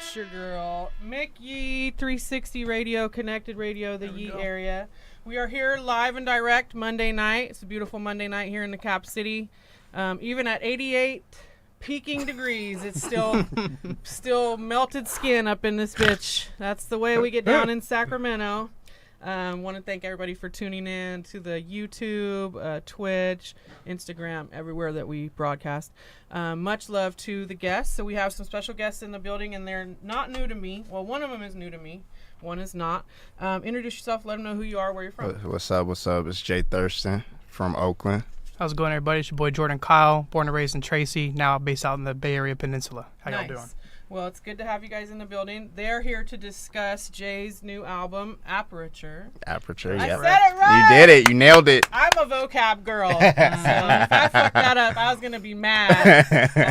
It's your girl, Mick Yee, 360 Radio, Connected Radio, the Yee area. We are here live and direct Monday night. It's a beautiful Monday night here in the Cap City. Even at 88 peaking degrees, it's still melted skin up in this bitch. That's the way we get down in Sacramento. Want to thank everybody for tuning in to the YouTube, Twitch, Instagram, everywhere that we broadcast. Much love to the guests. So we have some special guests in the building, and they're not new to me. Well, one of them is new to me. One is not. Introduce yourself. Let them know who you are, where you're from. What's up? It's Jthurston from Oakland. How's it going, everybody? It's your boy Jorden Kyle, born and raised in Tracy, now based out in the Bay Area Peninsula. How y'all doing? Well, it's good to have you guys in the building. They're here to discuss Jay's new album, APERTURE. APERTURE, yeah. I yep. said it right. You did it. You nailed it. I'm a vocab girl. So if I fucked that up, I was going to be mad.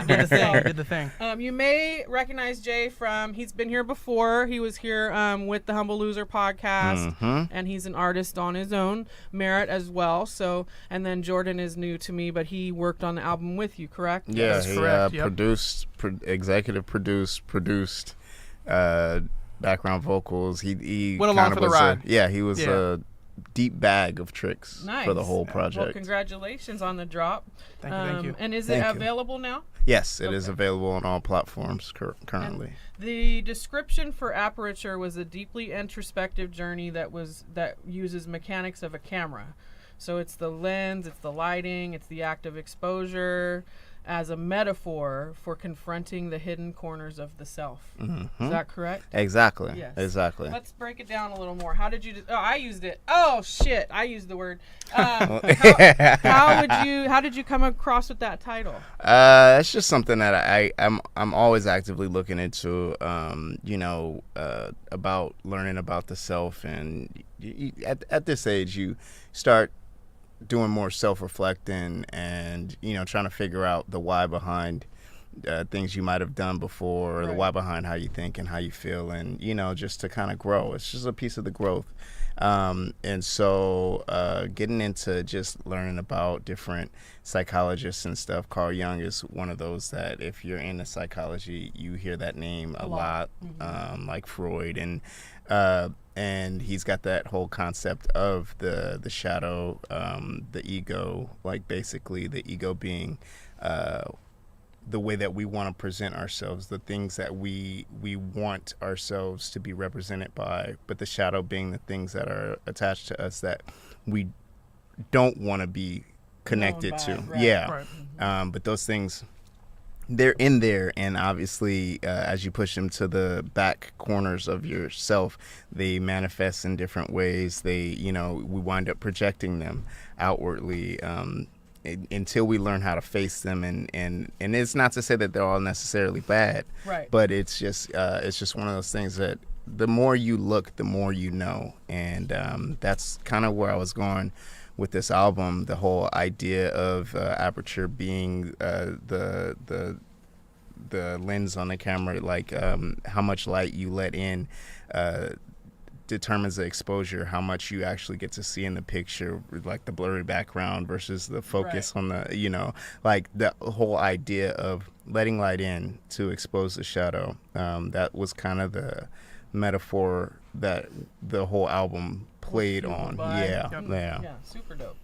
Did the thing. You may recognize Jay from, he's been here before. He was here with the Humble Loser podcast, and he's an artist on his own merit as well. So, and then Jorden is new to me, but he worked on the album with you, correct? Yeah, that's he correct. Yep. executive produced, background vocals. He went along for the ride. He was a deep bag of tricks for the whole project. Well, congratulations on the drop. Thank you. And is it available now? Yes, it is available on all platforms currently. And the description for APERTURE was a deeply introspective journey that uses mechanics of a camera. So it's the lens, it's the lighting, it's the act of exposure as a metaphor for confronting the hidden corners of the self. Is that correct? Exactly. Yes. Exactly. Let's break it down a little more. How did you? I used it. Oh shit! I used the word. How did you come across with that title? It's just something that I'm always actively looking into. About learning about the self, and at this age, you start doing more self-reflecting and trying to figure out the why behind things you might have done before, or the why behind how you think and how you feel, and just to kind of grow. It's just a piece of the growth. And so getting into just learning about different psychologists and stuff. Carl Jung is one of those that if you're into psychology, you hear that name a lot. Like Freud, and he's got that whole concept of the shadow, the ego, like basically the ego being the way that we want to present ourselves, the things that we want ourselves to be represented by, but the shadow being the things that are attached to us that we don't want to be connected to. But those things, they're in there, and obviously as you push them to the back corners of yourself, they manifest in different ways. We wind up projecting them outwardly until we learn how to face them, and it's not to say that they're all necessarily bad, but it's just one of those things that the more you look, the more you know, and that's kind of where I was going with this album. The whole idea of APERTURE being the lens on the camera, like how much light you let in determines the exposure, how much you actually get to see in the picture, like the blurry background versus the focus on the, like the whole idea of letting light in to expose the shadow. That was kind of the metaphor that the whole album played on. Yeah, super dope.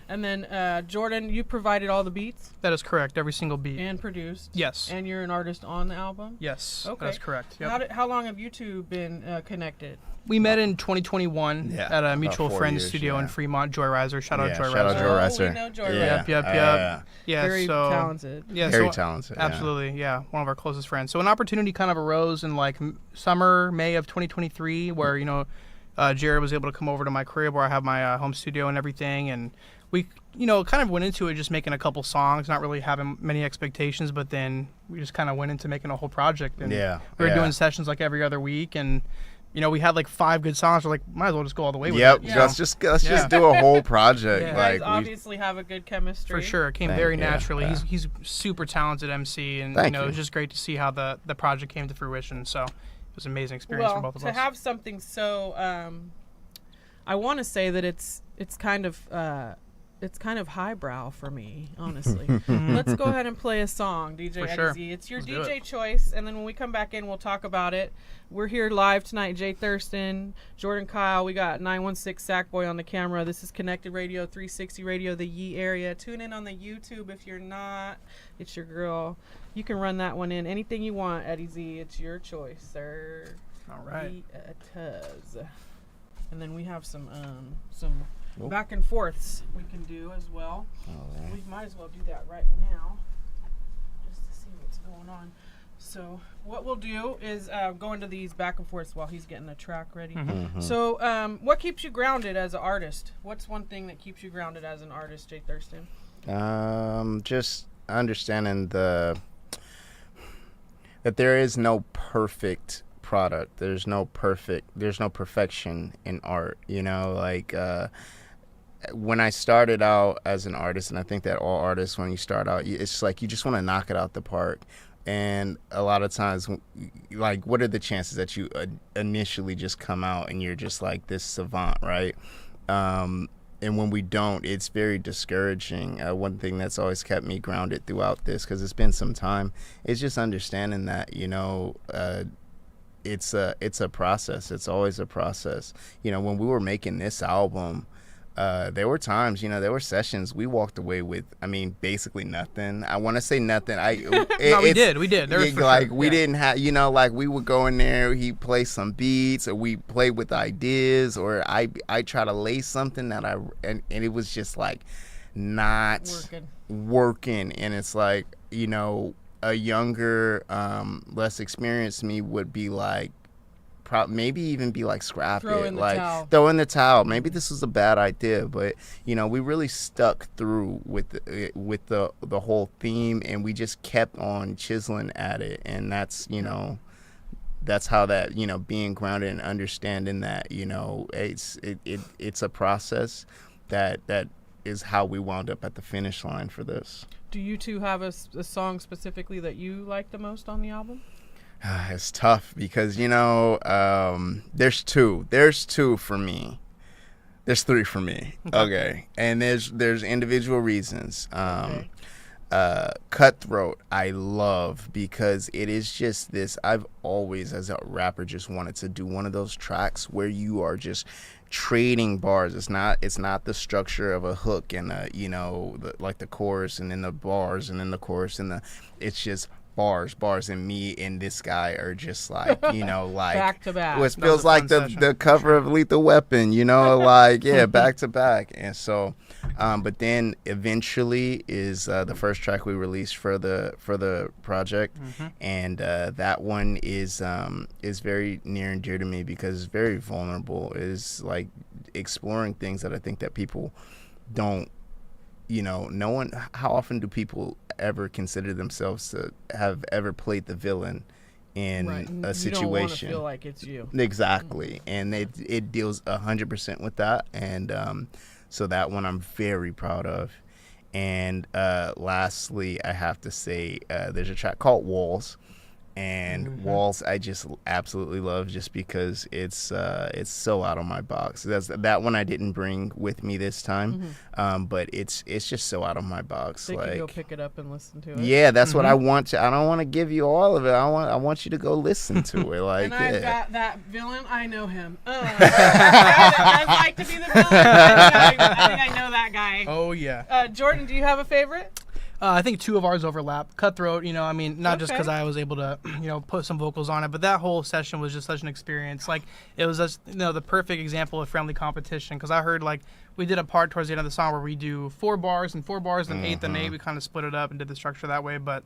And then Jorden, you provided all the beats? That is correct, every single beat. And produced? Yes. And you're an artist on the album? Yes, okay. That's correct. Yep. How long have you two been connected? We met in 2021 at a mutual friend's studio in Fremont, Joy Riser. Shout out Joy Riser. Shout out Joy Riser. We know Joy Riser. Yep. Very talented. Very talented. Absolutely, one of our closest friends. So an opportunity kind of arose in like May of 2023 where, Jared was able to come over to my crib where I have my home studio and everything, and we, kind of went into it just making a couple songs, not really having many expectations, but then we just kind of went into making a whole project. And we were doing sessions like every other week, and we had like 5 good songs. We're like, might as well just go all the way with it. Let's just do a whole project. You guys obviously have a good chemistry. For sure, it came very naturally. He's super talented MC, and it was just great to see how the project came to fruition. So it was an amazing experience for both of us. To have something so, I want to say that it's kind of it's kind of highbrow for me, honestly. Let's go ahead and play a song, DJ For Eddie sure. Z. It's your Let's do DJ it. choice, and then when we come back in, we'll talk about it. We're here live tonight, Jthurston, Jorden, Kyle. We got 916 Sackboy on the camera. This is Connected Radio, 360 Radio, the Yee area. Tune in on the YouTube if you're not. It's your girl. You can run that one in. Anything you want, Eddie Z. It's your choice, sir. All right. Tuz. And then we have some back and forths we can do as well. Alright. We might as well do that right now, just to see what's going on. So what we'll do is go into these back and forths while he's getting the track ready. So what keeps you grounded as an artist? What's one thing that keeps you grounded as an artist, Jthurston? Just understanding that there is no perfect product. There's no perfection in art. You know, like when I started out as an artist, and I think that all artists, when you start out, it's like you just want to knock it out the park. And a lot of times, like, what are the chances that you initially just come out and you're just like this savant, right? And when we don't, it's very discouraging. One thing that's always kept me grounded throughout this, because it's been some time, is just understanding that, you know, it's a process. It's always a process. You know, when we were making this album, there were times, you know, there were sessions we walked away with, I mean, basically nothing. I want to say nothing. We did. There was we didn't have, you know, like we would go in there, he'd play some beats, or we play with ideas, or I try to lay something that and it was just like not working. And it's like, you know, a younger, less experienced me would be like, maybe even be like, scrap Throw it, in the like towel. throw in the towel. Maybe this was a bad idea, but you know, we really stuck through with the whole theme, and we just kept on chiseling at it. And that's, you know, that's how that, you know, being grounded and understanding that, you know, it's a process that is how we wound up at the finish line for this. Do you two have a song specifically that you like the most on the album? It's tough because, you know, there's two for me. There's three for me. Okay. And there's individual reasons. Cutthroat I love because it is just this, I've always as a rapper just wanted to do one of those tracks where you are just trading bars. It's not the structure of a hook and you know, like the chorus and then the bars and then the chorus and it's just bars, and me and this guy are just like, you know, like back to back. It feels like the cover of Lethal Weapon, you know, like, yeah, back to back. And so but then eventually is the first track we released for the project, and that one is very near and dear to me because it's very vulnerable. It is like exploring things that I think that people don't, you know, no one, how often do people ever consider themselves to have ever played the villain in a situation? You don't want to feel like it's you. Exactly. And it deals 100% with that. And so that one I'm very proud of. And lastly, I have to say there's a track called Walls. And Walls I just absolutely love just because it's so out of my box. That one I didn't bring with me this time, but it's just so out of my box. So you like, can go pick it up and listen to it. Yeah, that's what I want to. I don't want to give you all of it. I want you to go listen to it. Like, and I've got that villain. I know him. I'd like to be the villain. I think I know that guy. Oh yeah. Jorden, do you have a favorite? I think two of ours overlap. Cutthroat, you know, I mean, not just because I was able to, you know, put some vocals on it, but that whole session was just such an experience. Like, it was just, you know, the perfect example of friendly competition. Because I heard, like, we did a part towards the end of the song where we do 4 bars and 4 bars, and eighth and 8. We kind of split it up and did the structure that way. But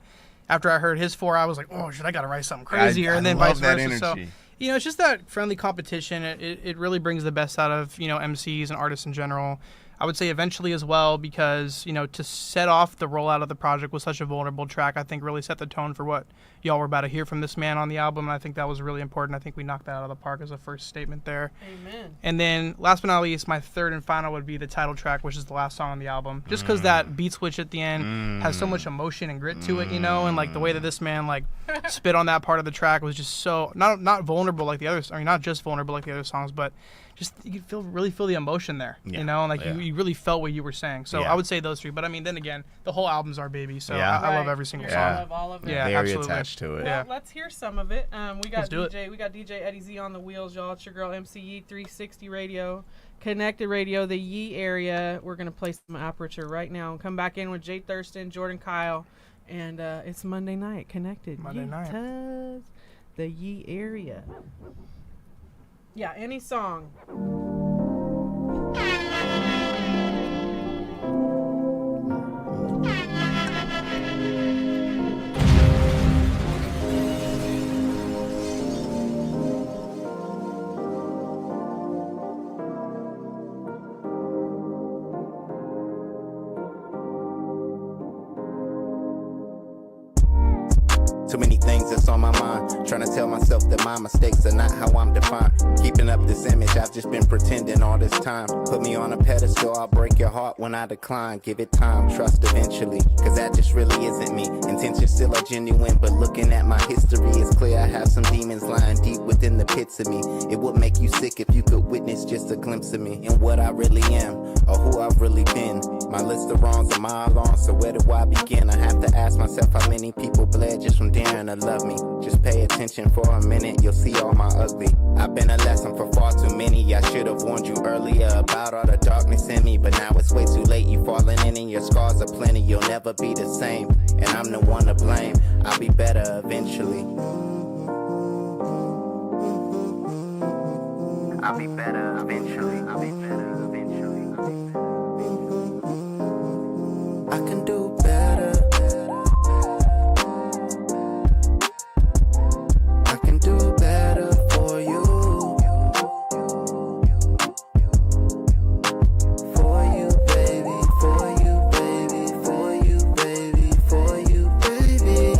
after I heard his 4, I was like, oh, shit, I got to write something crazier. And then vice versa. Energy. So, you know, it's just that friendly competition. It really brings the best out of, you know, MCs and artists in general. I would say eventually as well because, you know, to set off the rollout of the project with such a vulnerable track, I think really set the tone for what y'all were about to hear from this man on the album. And I think that was really important. I think we knocked that out of the park as a first statement there. Amen. And then last but not least, my third and final would be the title track, which is the last song on the album. Just because that beat switch at the end has so much emotion and grit to it, you know, and like the way that this man like spit on that part of the track was just so not vulnerable like the others. I mean, not just vulnerable like the other songs, but just you could really feel the emotion there, Yeah. you know, and like Yeah. you really felt what you were saying. So Yeah. I would say those three. But I mean, then again, the whole album's our baby. So Yeah. I love Right. every single You're song. gonna love all of it. Yeah, Very absolutely. attached to it. Yeah. Well, let's hear some of it. We got Let's do it. DJ Eddie Z on the wheels, y'all. It's your girl MCE 360 Radio, Connected Radio, the Ye area. We're gonna play some Aperture right now and come back in with Jthurston, Jorden, Kyle, and it's Monday night. Connected. Monday night. Utah's the Ye area. Yeah, any song. Too many things that's on my mind. Trying to tell myself that my mistakes are not how I'm defined. Keeping up this image, I've just been pretending all this time. Put me on a pedestal, I'll break your heart when I decline. Give it time, trust eventually, cause that just really isn't me. Intentions still are genuine, but looking at my history, it's clear I have some demons lying deep within the pits of me. It would make you sick if you could witness just a glimpse of me and what I really am, or who I've really been. My list of wrongs a mile long, so where do I begin? I have to ask myself how many people bled just from daring to love me. Just pay attention for a minute, you'll see all my ugly. I've been a lesson for far too many. I should have warned you earlier about all the darkness in me, but now it's way too late. You falling in and your scars are plenty. You'll never be the same, and I'm the one to blame. I'll be better eventually. I'll be better eventually. I'll be better eventually. I can do better. I can do better for you. For you, baby. For you, baby. For you, baby. For you, baby.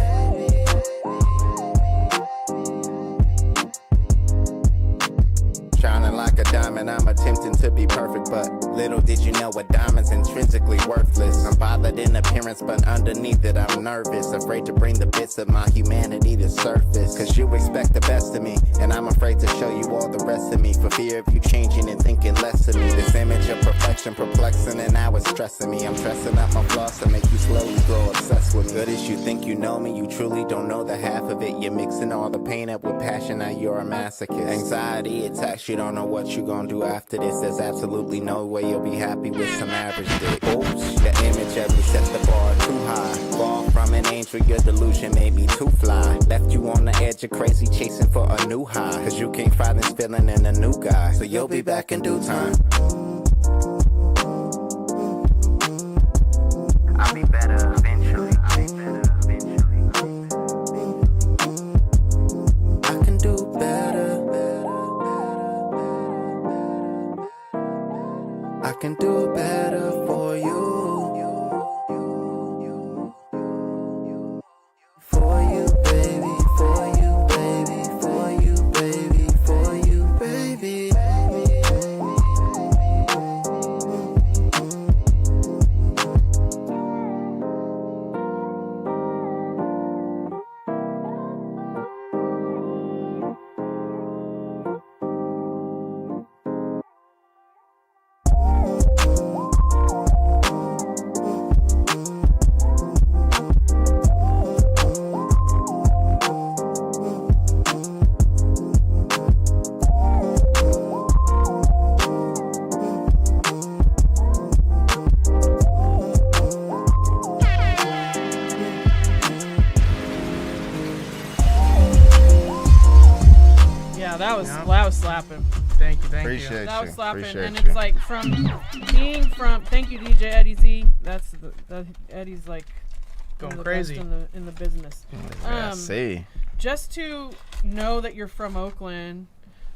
Shining like a diamond, I'm attempting to be perfect, but little did you know a diamond's intrinsically worthless. I'm bothered in appearance, but underneath it I'm nervous, afraid to bring the bits of my humanity to surface. Cause you expect the best of me, and I'm afraid to show you all the rest of me, for fear of you changing and thinking less of me. This image of perfection perplexing, and now it's stressing me. I'm dressing up my flaws to make you slowly grow obsessed with me. Good as you think you know me, you truly don't know the half of it. You're mixing all the pain up with passion, now you're a masochist. Anxiety attacks, you don't know what you gonna do after this. There's absolutely no way you'll be happy with some average dick. Oops, the image of me set the bar too high. Far from an angel, your delusion made me too fly. Left you on the edge of crazy, chasing for a new high. Cause you can't find this feeling in a new guy, so you'll be back in due time. I'll be better eventually. I'll be better eventually. I can do better. I can do better for you. For you, baby. For you, baby. For you, baby. For you, baby. Yeah, that was slapping. Thank you. Appreciate That you. was slapping, Appreciate and you. it's like thank you DJ Eddie Z. That's the Eddie's like one Going of the crazy. best in the business. Yeah, see. Just to know that you're from Oakland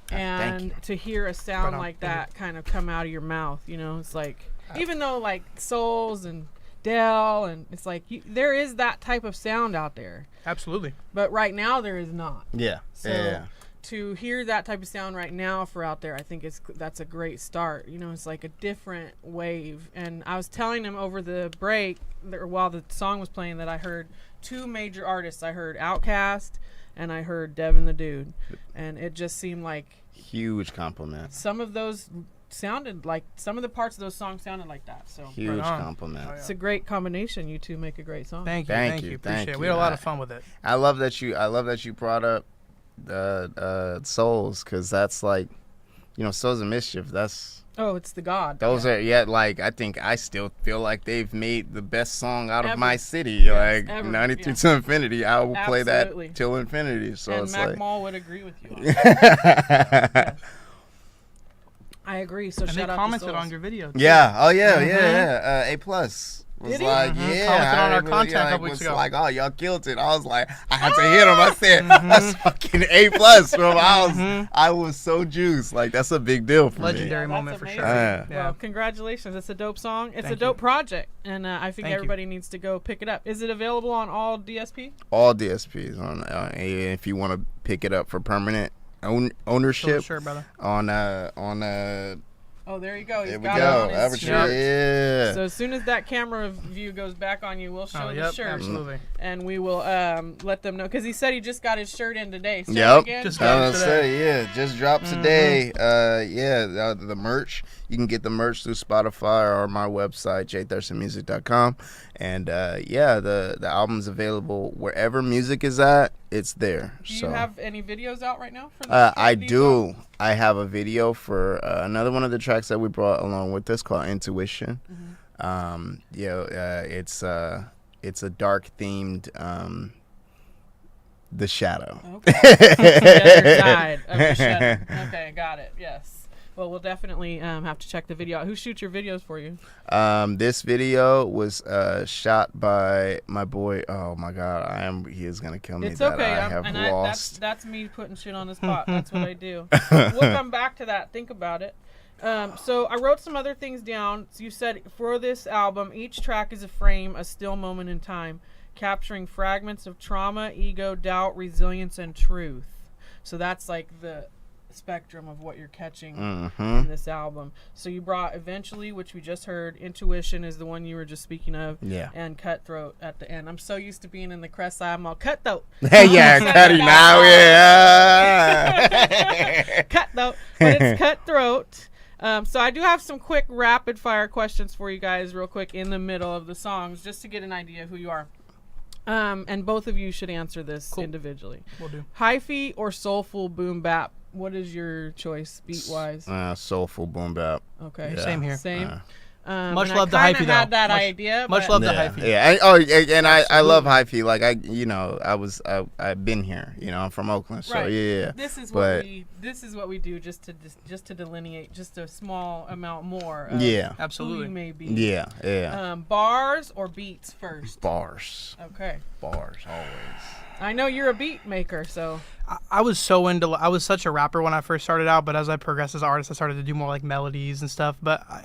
Thank you. and to hear a sound Right on. like that kind of come out of your mouth, you know, it's like even though like Souls and Dell and it's like there is that type of sound out there, Absolutely. but right now there is not. Yeah. So yeah. to hear that type of sound right now for out there, I think that's a great start. You know, it's like a different wave. And I was telling him over the break, or while the song was playing, that I heard two major artists. I heard Outkast and I heard Devin the Dude, and it just seemed like Huge compliment. Some of those sounded like, some of the parts of those songs sounded like that. So Huge compliment. Oh, yeah. it's a great combination. You two make a great song. Thank you. Appreciate thank it. We you. had a lot of fun with it. I love that you brought up Souls, because that's like, Souls of Mischief. Oh, it's the God. Those are like, I think I still feel like they've made the best song out of Ever. my city. Yes, like ever, 93 yeah. to Infinity. I will play Absolutely. that till infinity. So And it's Mac like Mall would agree with you on that. Yes. I agree. So And they shout out to commented Souls. on your video. Too. yeah. Oh yeah, yeah. A plus. Was Did he? like, Commented yeah, on our I content a like, couple weeks was ago. like, oh, y'all killed it. I was like, I had to hit him. I said, that's fucking A plus, bro. I was so juiced. Like, that's a big deal for Legendary Yeah, that's moment for amazing. sure. Yeah. Well, congratulations. It's a dope song. It's Thank a dope you. project. And I think Thank you. everybody needs to go pick it up. Is it available on all DSP? me. All DSPs on. If you want to pick it up for permanent ownership Sure, brother. on Oh, there you go. He's there we got go. it on his Aperture. shirt. Yeah. So as soon as that camera view goes back on you, we'll show Oh, the yep, shirt. absolutely. And we will let them know. Because he said he just got his shirt in today. Say it Yep. again. Just I got was it gonna today. say, yeah, just dropped today. The merch. You can get the merch through Spotify or my website, jthurstonmusic.com. And the album's available wherever music is at. It's there. Do you have any videos out right now? For this I track? do. I have a video for another one of the tracks that we brought along with this called Intuition. It's a dark themed The Shadow. Okay. The other side of the shadow. Okay, got it. Yes. Well, we'll definitely have to check the video out. Who shoots your videos for you? This video was shot by my boy. Oh my God, he is gonna kill me. It's that okay. I have lost. That's me putting shit on the spot. That's what I do. We'll come back to that. Think about it. So I wrote some other things down. So you said for this album, each track is a frame, a still moment in time, capturing fragments of trauma, ego, doubt, resilience, and truth. So that's like the spectrum of what you're catching in this album. So you brought Eventually, which we just heard. Intuition is the one you were just speaking of. Yeah. And Cutthroat at the end. I'm so used to being in the crest side. I'm all Cutthroat. Yeah, Cuddy now, yeah. Cutthroat. But it's Cutthroat. So I do have some quick rapid fire questions for you guys real quick in the middle of the songs just to get an idea of who you are. And both of you should answer this individually. Will do. Hyphy or soulful boom bap? What is your choice beat-wise? Soulful boom bap. Okay. Yeah. Same here. Same. Much And love to I kinda Hyphy, though. had that Much- idea. much but love to Yeah, Hyphy. yeah. I love Hyphy. Like I've been here. I'm from Oakland, so Right. yeah. This is But- what we do just to delineate just a small amount more. Of Yeah. Who Absolutely. you may be. Yeah. Bars or beats first. Bars, Okay. always. I know you're a beat maker, so I was such a rapper when I first started out, but as I progressed as an artist, I started to do more like melodies and stuff. But I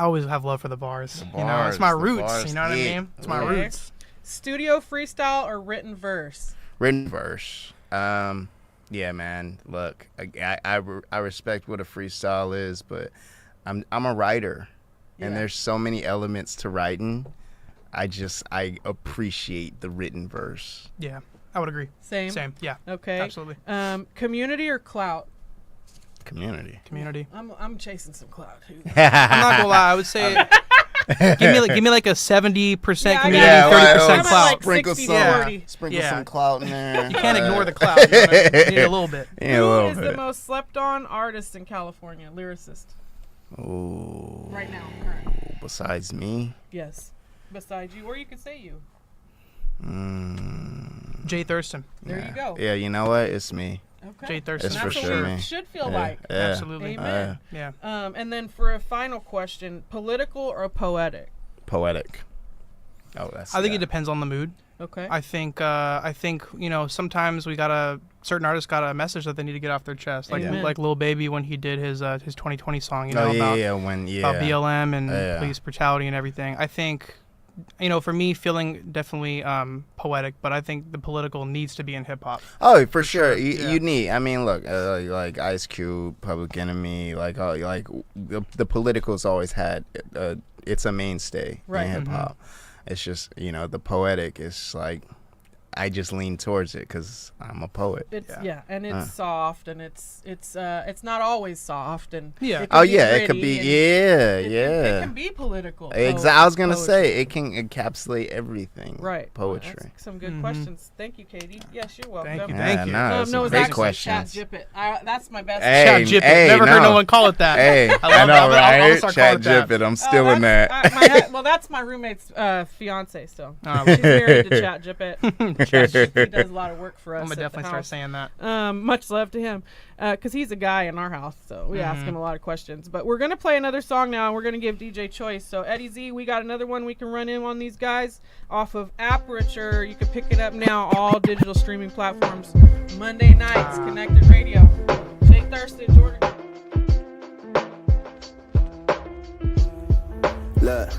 always have love for the bars. It's my the roots. bars You know what I hit. mean? It's my Okay. roots. studio freestyle or written verse. Written verse. Yeah, man. Look, I respect what a freestyle is, but I'm a writer, and Yeah. there's so many elements to writing. I appreciate the written verse. Yeah, I would agree. Same. Yeah. Okay. Absolutely. Community or clout? Community. Community. I'm chasing some clout too. I'm not gonna lie. I would say give me like a 70% Yeah, I community, got it. 30% I'm at clout. like Sprinkle 60, some, 40. sprinkle Yeah. some clout in there. You can't ignore the clout. You know what I mean? You need a little bit. Yeah, a Who little is the bit. most slept on artist in California? Lyricist. Ooh. Right now, current. Besides me. Yes. Besides you, or you could say you. Jthurston. There you go. Yeah, you know what? It's me. Okay. Jthurston. It's And for that's sure what we me. should feel Yeah, like. yeah. Absolutely. Amen. Yeah. And then for a final question, political or poetic? Poetic. Oh, that's. I think yeah. it depends on the mood. Okay. I think sometimes certain artists got a message that they need to get off their chest, like Amen. like Lil Baby when he did his 2020 song, Oh, about about BLM and Yeah. police brutality and everything. I think, for me, feeling definitely poetic, but I think the political needs to be in hip hop. Oh, for sure. Yeah. You need. I mean, look, like Ice Cube, Public Enemy, like the political's always had. It's a mainstay Right. in hip hop. It's just the poetic is like. I just lean towards it because I'm a poet. It's and it's soft, and it's not always soft, and Yeah. it can be it could gritty, be and yeah. It can be political. Exactly. I was gonna poetry. say it can encapsulate everything. Right. Poetry. That's some good questions. Thank you, Katie. Yes, you're welcome. Thank you. Yeah, no, No, some it's great actually questions. Chat Jippet. That's my best. Hey, Chat Jippet. hey, Never heard no. no one call it that. Hey, I I love know, that. I'll right? start calling Chat it that. Jippet. I'm stealing that. Well, that's my roommate's fiance still. Oh, She's married to Chat Jippet. He does a lot of work for us. I'm gonna at the definitely start house. saying that. Much love to him, because he's a guy in our house, so we ask him a lot of questions. But we're gonna play another song now, and we're gonna give DJ choice. So Eddie Z, we got another one we can run in on these guys off of APERTURE. You can pick it up now, all digital streaming platforms. Monday nights, Connected Radio. Jthurston, Jorden. Look,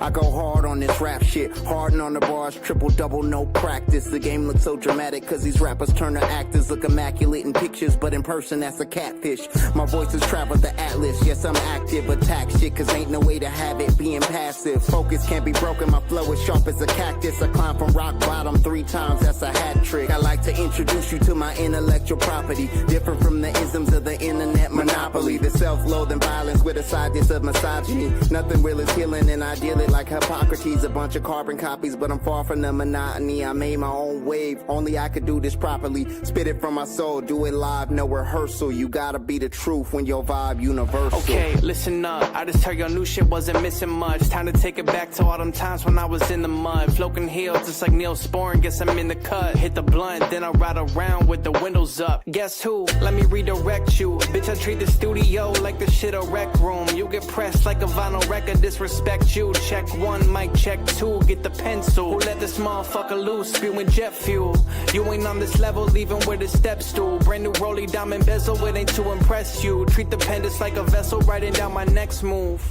I go hard on this rap shit, hardin' on the bars, triple double, no practice. The game looks so dramatic cause these rappers turn to actors, look immaculate in pictures, but in person that's a catfish. My voice has traveled the atlas, yes I'm active, attack shit cause ain't no way to have it being passive. Focus can't be broken, my flow is sharp as a cactus. I climb from rock bottom 3 times, that's a hat trick. I like to introduce you to my intellectual property, different from the isms of the internet monopoly. The self-loathing violence with a side dish of misogyny. Nothing real is healing and I deal it like Hippocrates, a bunch of carbon copies, but I'm far from the monotony. I made my own wave, only I could do this properly. Spit it from my soul, do it live, no rehearsal. You gotta be the truth when your vibe universal. Okay, listen up, I just heard your new shit wasn't missing much. Time to take it back to all them times when I was in the mud. Floating hills just like Neil Sporn, guess I'm in the cut. Hit the blunt, then I ride around with the windows up. Guess who? Let me redirect you. Bitch, I treat the studio like the shit a rec room. You get pressed like a vinyl record, disrespect you. Check 1, mic check 2, get the pencil. Who let this motherfucker loose, spewing jet fuel? You ain't on this level, leaving with a step stool. Brand new rolly diamond bezel, it ain't to impress you. Treat the pen just like a vessel, writing down my next move.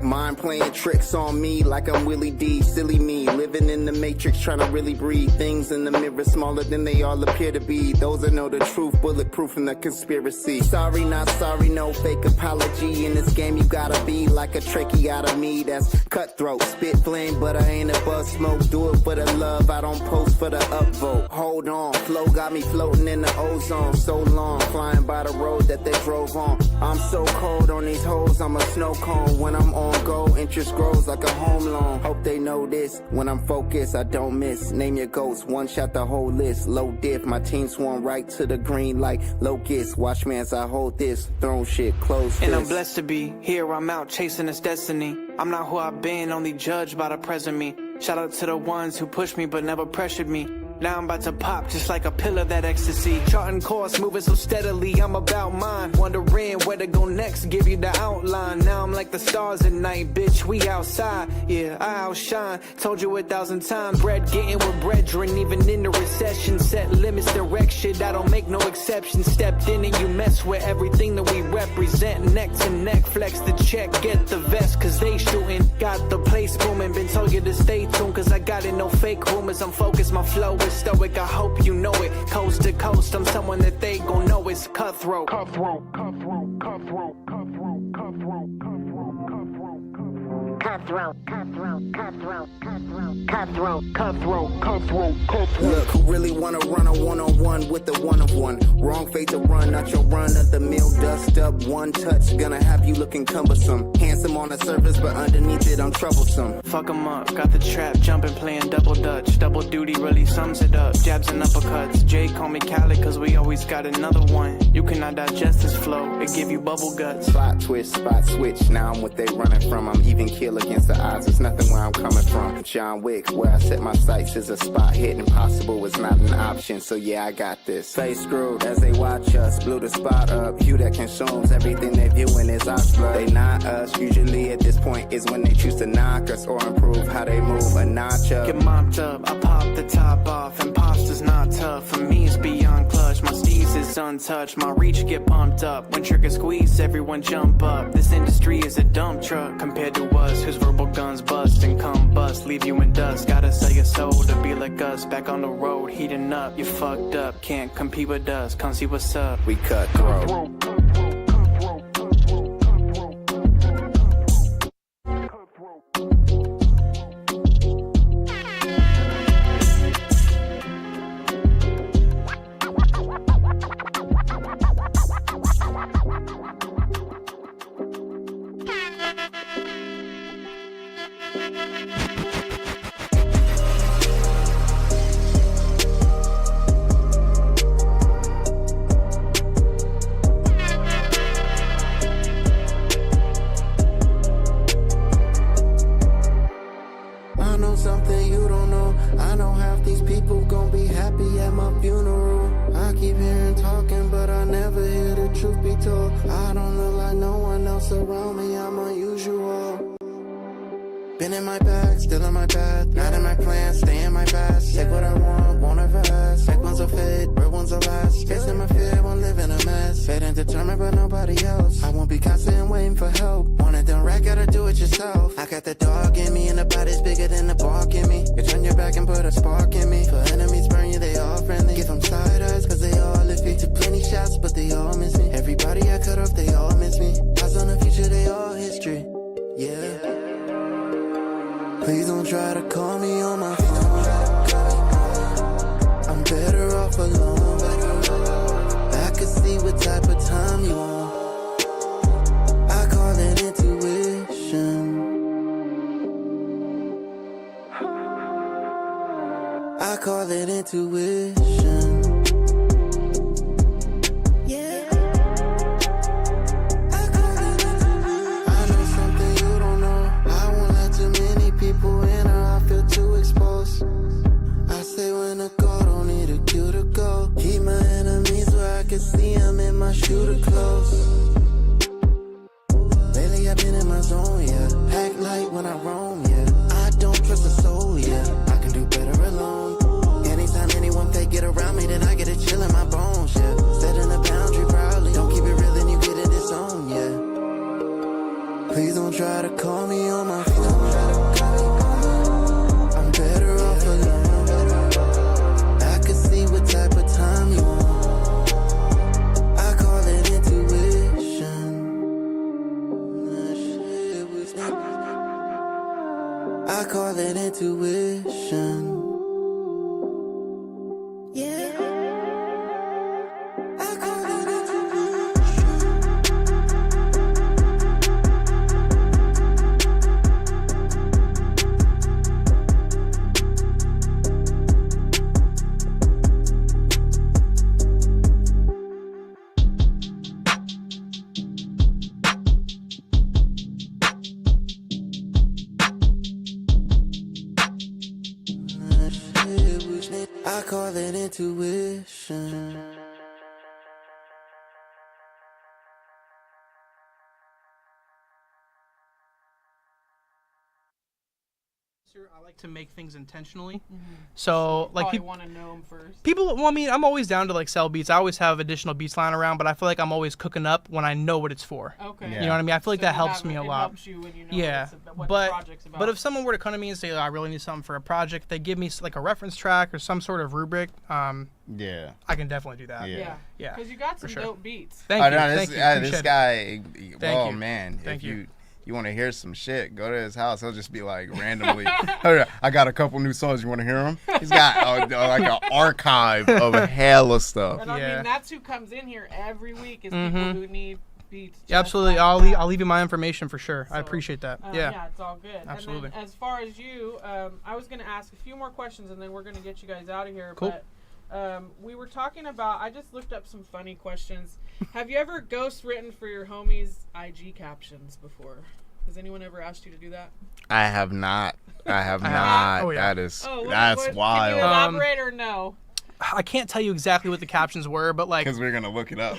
Mind playing tricks on me like I'm Willie D. Silly me, living in the matrix, trying to really breathe. Things in the mirror smaller than they all appear to be. Those that know the truth, bulletproof in the conspiracy. Sorry, not sorry, no fake apology. In this game you gotta be like a tricky out of me. That's cutthroat, spit flame, but I ain't above smoke. Do it for the love, I don't post for the upvote. Hold on, flow got me floating in the ozone. So long, flying by the road that they drove on. I'm so cold on these hoes, I'm a snow cone. When I'm on go, interest grows like a home loan. Hope they know this, when I'm focused I don't miss. Name your ghosts, one shot the whole list. Low diff, my team swung right to the green like locusts. Watch me as I hold this, throne shit, close And I'm fist. blessed to be here, I'm out chasing this destiny. I'm not who I've been, only judged by the present me. Shout out to the ones who pushed me but never pressured me. Now I'm about to pop just like a pill of that ecstasy. Charting course, moving so steadily, I'm about mine. Wondering where to go next, give you the outline. Now I'm like the stars at night, bitch, we outside. Yeah, I outshine, told you 1,000 times. Bread getting with brethren, even in the recession. Set limits, direct shit, I don't make no exception. Stepped in and you mess with everything that we represent. Neck to neck, flex the check, get the vest, cause they shooting. Got the place booming, been told you to stay tuned, cause I got it, no fake rumors. I'm focused, my flow is stoic, I hope you know it. Coast to coast, I'm someone that they gon' know it's cutthroat. Cutthroat, cutthroat, cutthroat, cutthroat, cutthroat, cutthroat, cutthroat, cutthroat, cutthroat, cutthroat, cutthroat, cutthroat, cutthroat, cutthroat. Look, who really wanna run a one-on-one with the one of one? Wrong fate to run, not your run of the mill. Dust up, one touch, gonna have you looking cumbersome. Handsome on the surface, but underneath it I'm troublesome. Fuck 'em up, got the trap, jumping, playing double dutch. Double duty really sums it up, jabs and uppercuts. Jay call me Cali cause we always got another one. You cannot digest this flow, it give you bubble guts. Spot twist, spot switch, now I'm what they running from. I'm even kill against the odds, there's nothing where I'm coming from. John Wick, where I set my sights is a spot hit. Impossible is not an option, so yeah, I got this. Face screwed as they watch us, blew the spot up. Hue that consumes everything they viewing is oxblood. They not us, usually at this point is when they choose to knock us or improve how they move a notch up. Get mopped up, I pop the top off. Imposters not tough, for me it's beyond clutch. My steez is untouched, my reach get pumped up. When trigger squeeze, everyone jump up. This industry is a dump truck compared to us, whose verbal guns bust and combust, leave you in dust. Gotta sell your soul to be like us, back on the road, heating up. You fucked up, can't compete with us, come see what's up. We cutthroat. I don't look like no one else around me, I'm unusual. Been in my bag, still in my path. Not in my plans, stay in my past. Take what I want, won't ever ask. Fake ones will fade, real ones will last. Facing my fear, won't live in a mess. Fate and determined, but nobody else. I won't be constant waiting for help. Want it done right, gotta do it yourself. I got the dog in me, and the body's bigger than the bark in me. You turn your back and put a spark in me. For enemies burn you, they all friendly. Give them side eyes, cause they all iffy. Took plenty shots, but they all miss me. Everybody I cut off, they all miss me. Eyes on the future, they all history. Yeah. Please don't try to call me on my phone. I'm better off alone. I can see what type of time you want. I call it intuition. I call it intuition. People in her, I feel too exposed. I say when a girl don't need a cue to go. Keep my enemies where I can see them in my shooter clothes. Lately I've been in my zone, yeah. Act like when I roam, yeah. I don't trust a soul, yeah. I can do better alone. Anytime anyone fake get around me, then I get a chill in my bones, yeah. Setting a boundary proudly. Don't keep it real, then you get in this zone, yeah. Please don't try to call me on my phone. Better off alone. I can see what type of time you want. I call it intuition. I call it intuition. I call it intuition. I like to make things intentionally. So like Probably want to know them first. people, well, I mean, I'm always down to like sell beats. I always have additional beats lying around, but I feel like I'm always cooking up when I know what it's for. Okay. You know what I mean? I feel like So that you helps have- me a it lot. helps you when you know Yeah, what the but project's about. but if someone were to come to me and say, I really need something for a project, they give me like a reference track or some sort of rubric. Yeah. I can definitely do that. Yeah. yeah, because you got some sure. dope beats. Thank Oh, you. no, Thank this, you. this Appreciate it. guy, Thank oh you. man, Thank if you. you want to hear some shit, go to his house. He'll just be like randomly, "Oh, I got a couple new songs. You want to hear them?" He's got like an archive of hella stuff. And I Yeah. mean, that's who comes in here every week is people who need beats. Yeah, just absolutely. like I'll that. leave you my information for sure. I So, appreciate that. Yeah, it's all good. Absolutely. And then as far as you, I was going to ask a few more questions, and then we're going to get you guys out of here. Cool. But we were talking about, I just looked up some funny questions. Have you ever ghost written for your homies' IG captions before? Has anyone ever asked you to do that? I have not. I have not. Oh, yeah. That's Can you wild. elaborate or no? I can't tell you exactly what the captions were, but like Because we're gonna look it up.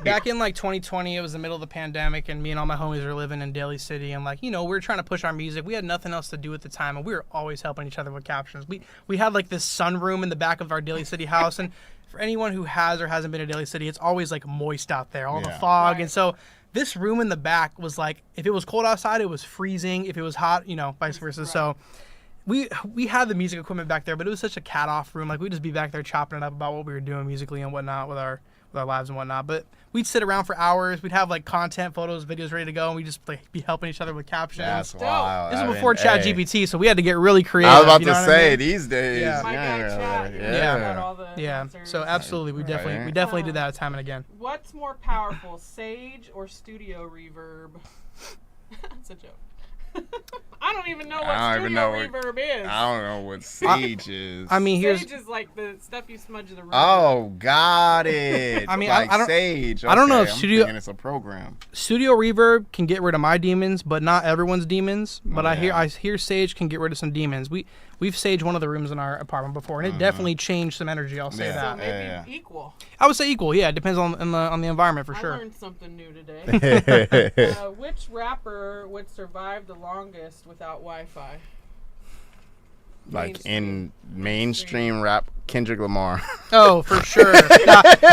back in like 2020, it was the middle of the pandemic, and me and all my homies were living in Daly City, and like, you know, we were trying to push our music. We had nothing else to do at the time, and we were always helping each other with captions. We had like this sunroom in the back of our Daly City house, and for anyone who has or hasn't been to Daly City, it's always like moist out there, all the Yeah. fog, Right. and so this room in the back was like, if it was cold outside, it was freezing. If it was hot, you know, vice versa. So we had the music equipment back there, but it was such a cat off room. Like we'd just be back there chopping it up about what we were doing musically and whatnot with our lives and whatnot. But we'd sit around for hours. We'd have like content, photos, videos ready to go, and we'd just like be helping each other with captions. That's dope. wild. This is I mean, before Chat hey. GPT, so we had to get really creative. I was about you know to what say I mean? these days. Yeah. My guy Chat. Yeah. Got all the Yeah. answers. So absolutely, we Right. definitely did that time and again. What's more powerful, Sage or Studio Reverb? That's a joke. I don't even know what I don't even studio know what- reverb is. I don't know what sage is. I mean, here's. Sage is like the stuff you smudge the room. Oh, got it. I mean, like I don't- sage. I don't know if I'm studio- thinking it's a program. Studio reverb can get rid of my demons, but not everyone's demons. But Oh, I hear sage can get rid of some demons. We've saged one of the rooms in our apartment before, and it definitely changed some energy. I'll say Yeah. So that. maybe Yeah. equal. I would say equal. Yeah, it depends on the environment for I sure. learned something new today. Which rapper would survive the longest without Wi-Fi? Like in mainstream rap, Kendrick Lamar. Oh, for sure.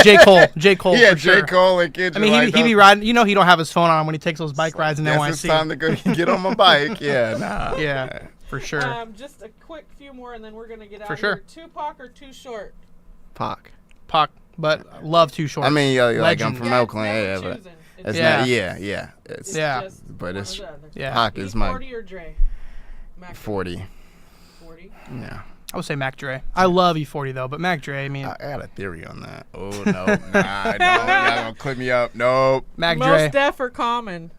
J. Cole. J. Cole. Yeah, for sure. J. Cole and Kendrick. I mean, he be riding. You know, he don't have his phone on when he takes those bike rides in Guess it's NYC. time to go get on my bike. Yeah, nah. Yeah, for sure. Just a quick few more, and then we're gonna get out For of sure. here. Tupac or Too Short? Pac. Pac, but love Too Short. I mean, like I'm Legend. from Yeah, Oakland. it's Yeah, never but choosing. it's Yeah. not. Yeah. It's, Yeah. Just but one it's or the other. Yeah. Pac is my E40 or Dre? Mac 40. 40. Yeah. I would say Mac Dre. I love E40 though, but Mac Dre. I mean, I got a theory on that. Oh no, nah, y'all gonna clip me up. Nope. Mac Dre. Most deaf or common?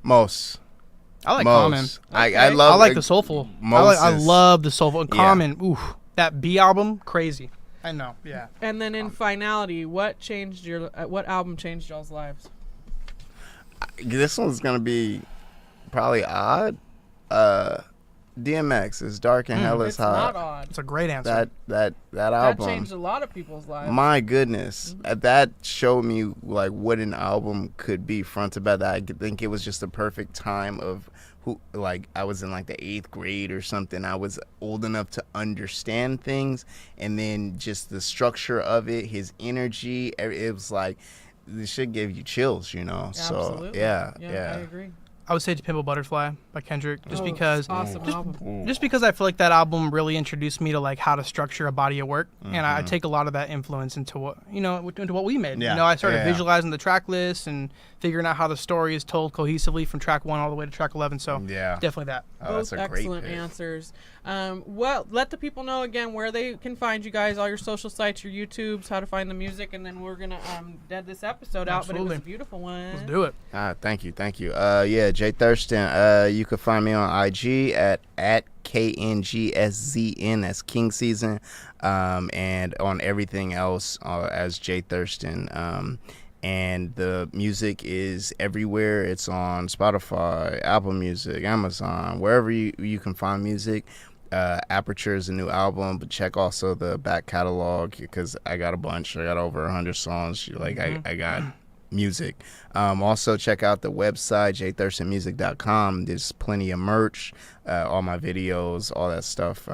Most. I like Common. Most. Okay. I love. I like the soulful. I Moses. love the soulful. And Yeah. Common. Ooh, that B album, crazy. I know. Yeah. And then in finality, what changed your? What album changed y'all's lives? This one's gonna be probably odd. DMX is Dark and Hell is It's not Hot. odd. It's a great answer. That That album. changed a lot of people's lives. My goodness, that showed me like what an album could be front to back. I think it was just the perfect time of like I was in like the 8th grade or something. I was old enough to understand things, and then just the structure of it, his energy, it was like this shit gave you chills, you know. Absolutely. So yeah. I agree. I would say To Pimp a Butterfly by Kendrick, just because Awesome album. just because I feel like that album really introduced me to like how to structure a body of work, and I take a lot of that influence into what into what we made. Yeah. You know, I started Yeah. visualizing the track list and figuring out how the story is told cohesively from track 1 all the way to track 11. So Yeah. definitely that. Oh, that's Both a great excellent pick. answers. Well, let the people know again where they can find you guys, all your social sites, your YouTubes, how to find the music, and then we're gonna dead this episode out. But it was Absolutely. a beautiful one. Let's do it. Thank you. Yeah, Jthurston. You can find me on IG at KNGSZN. That's King Season. And on everything else as Jthurston. And the music is everywhere. It's on Spotify, Apple Music, Amazon, wherever you can find music. Aperture is a new album, but check also the back catalog because I got a bunch. I got over 100 songs. Like I got music. Also check out the website jthurstonmusic.com. There's plenty of merch, all my videos, all that stuff.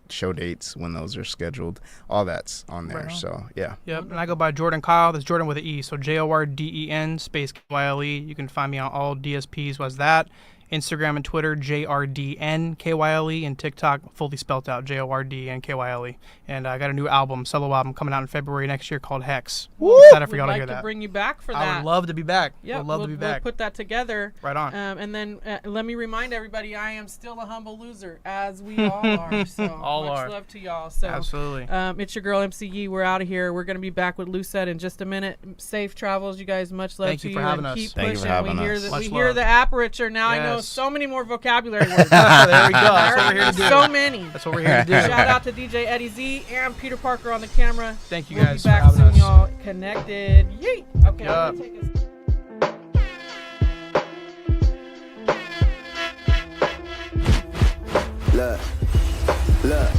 Show dates when those are scheduled, all that's on there. Right on. So yeah. Yep, and I go by Jorden Kyle. That's Jorden with an E, so JORDEN space KYLE. You can find me on all DSPs. Was that Instagram and Twitter JRDN KYLE, and TikTok fully spelt out JORDN KYLE. And I got a new album, solo album, coming out in February next year called Hex. Excited for We'd y'all to like hear to that. bring you back for I that. would love to be back. Yeah, would love to be back. We'll put that together. Right on. And then let me remind everybody, I am still a humble loser, as we all are. So All much are. love to y'all. So Absolutely. it's your girl MC Yee. We're out of here. We're gonna be back with Lucette in just a minute. Safe travels, you guys. Much love Thank to you you. for having and us. keep Thank you for pushing. having we hear us. the, Much we hear love. the aperture now. I know Yes. so many more vocabulary words. There we go. That's what we're here to do. So many. That's what we're here to do. Shout out to DJ Eddie Z and Peter Parker on the camera. Thank you We'll guys be for back having soon, us. y'all. Connected. Yeet. Okay. Yup. Take us. Look.